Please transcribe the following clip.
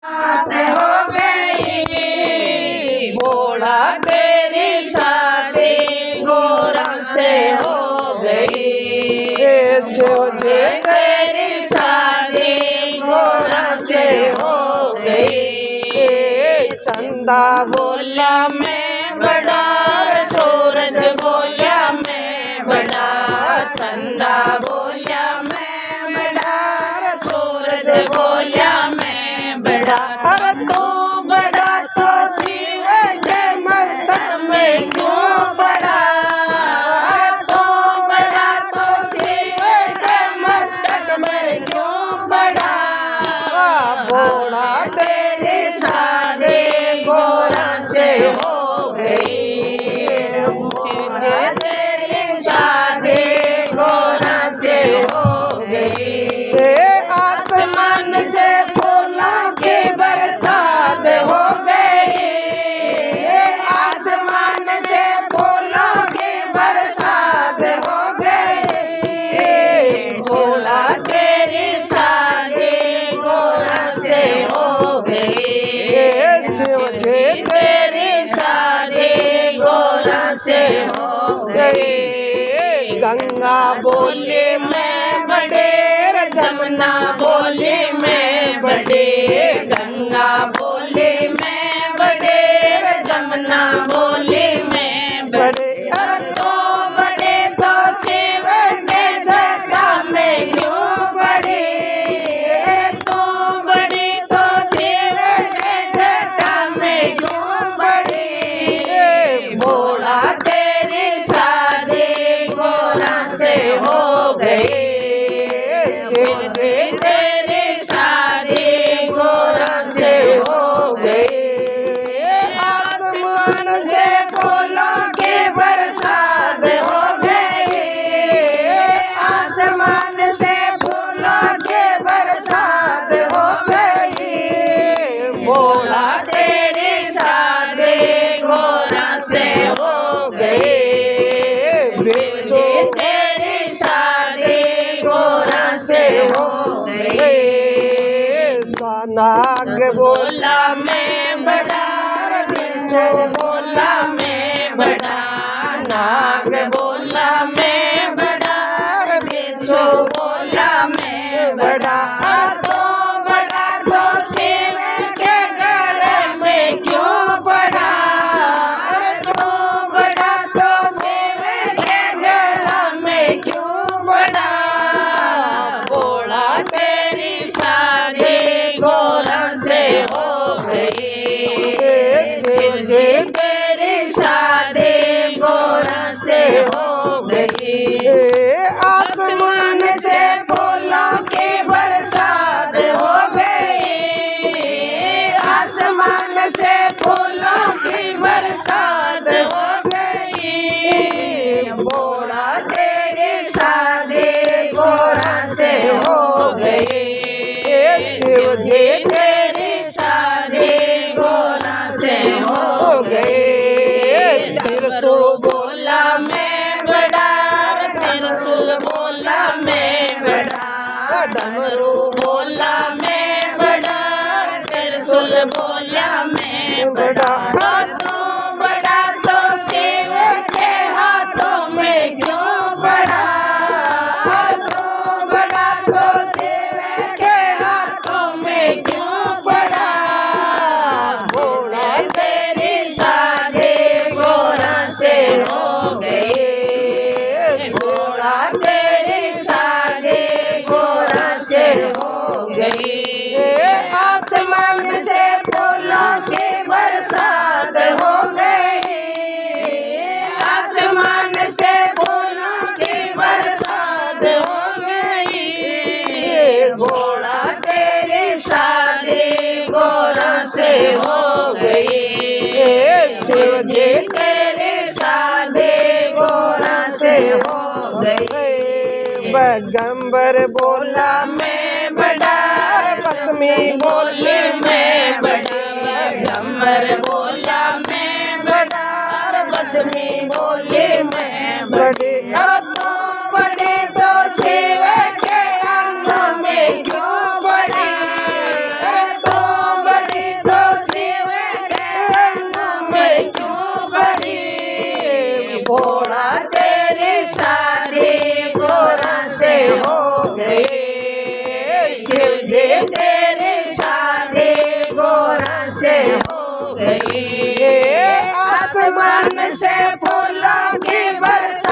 हो गई भोला तेरी शादी गोरा से हो गई। शिवजी तेरी शादी गोरा से हो गई। चंदा बोला मैं बड़ा सूरज बोला मैं बड़ा। चंदा बोला मैं बड़ा सूरज बोला मैं बड़ा। अरे तू बड़ा तो शिव के मस्तक में क्यों बड़ा। तू बड़ा तो शिव के मस्तक में क्यों बड़ा। भोला तेरी शादी गोरा से हो गई। तेरी शादी गोरा से हो गई। आसमान से फूलों की बरसात हो गई। आसमान से फूलों की बरसात हो गई। भोला तेरी शादी गोरा से हो गई। शिवजी तेरी शादी गोरा से हो गई। गंगा बोली मैं बड़ेर जमुना बोली मैं बड़े। गंगा बोली मैं बड़ेर जमुना बोली मैं बड़े। तो बड़े तो शिव के जटा में क्यों बड़े। तो बड़ी तो शिव के जटा में क्यों बड़े। भोला तेरी शादी गोरा से हो गई। शिवजी तेरी शादी गोरा से हो गई। आसमान से फूलों की बरसात हो गई। आसमान से फूलों की बरसात हो गई। भोला तेरी शादी गोरा से हो गई। शिवजी तेरी शादी गोरा से हो गई। नाग बोला मैं बड़ा बिच्छू बोला मैं बड़ा। नाग बोला मैं बड़ा बिच्छू बोला मैं बड़ा। तो बड़ा तो शिव के गले में क्यों पड़ा। तो बड़ा तो शिव के गला में क्यों पड़ा। भोला तेरी शादी गोरा से हो गई। शिवजी तेरी शादी गोरा से हो गई। आसमान से फूलों की बरसात हो गई। आसमान से फूलों की बरसात हो गई। भोला तेरी शादी गोरा से हो गई। शिवजी तेरी शादी गोरा से हो गई। त्रिशूल बोला मैं बड़ा। त्रिशूल बोला मैं बड़ा। डमरू बोला मैं बड़ा। त्रिशूल बोला मैं बड़ा। तो बड़ा तो शिव के हाथों में क्यों बड़ा। तो बड़ा तो शिव के हाथों में क्यों पड़ा। भोला तेरी शादी गोरा से हो गई। भोला तेरी शादी गोरा से हो गई। आसमान से फूलों की बरसात हो गई। आसमान से फूलों की बरसात हो गई। भोला तेरी शादी गोरा से हो गई। शिवजी तेरी शादी गोरा से हो गई। पैगंबर बोला मैं बड़ा। पश्चिमी बोले मैं बड़ा। पैगंबर बोला मैं बड़ा। पश्चिमी बोले मैं बड़े। तो बड़े तो शिव के अंगों में क्यों बड़े। तो बड़े पड़ी भोला तेरी शादी गोरा से हो गई शिव जी तेरी शादी गोरा से हो गई आसमान से फूलों की बरसात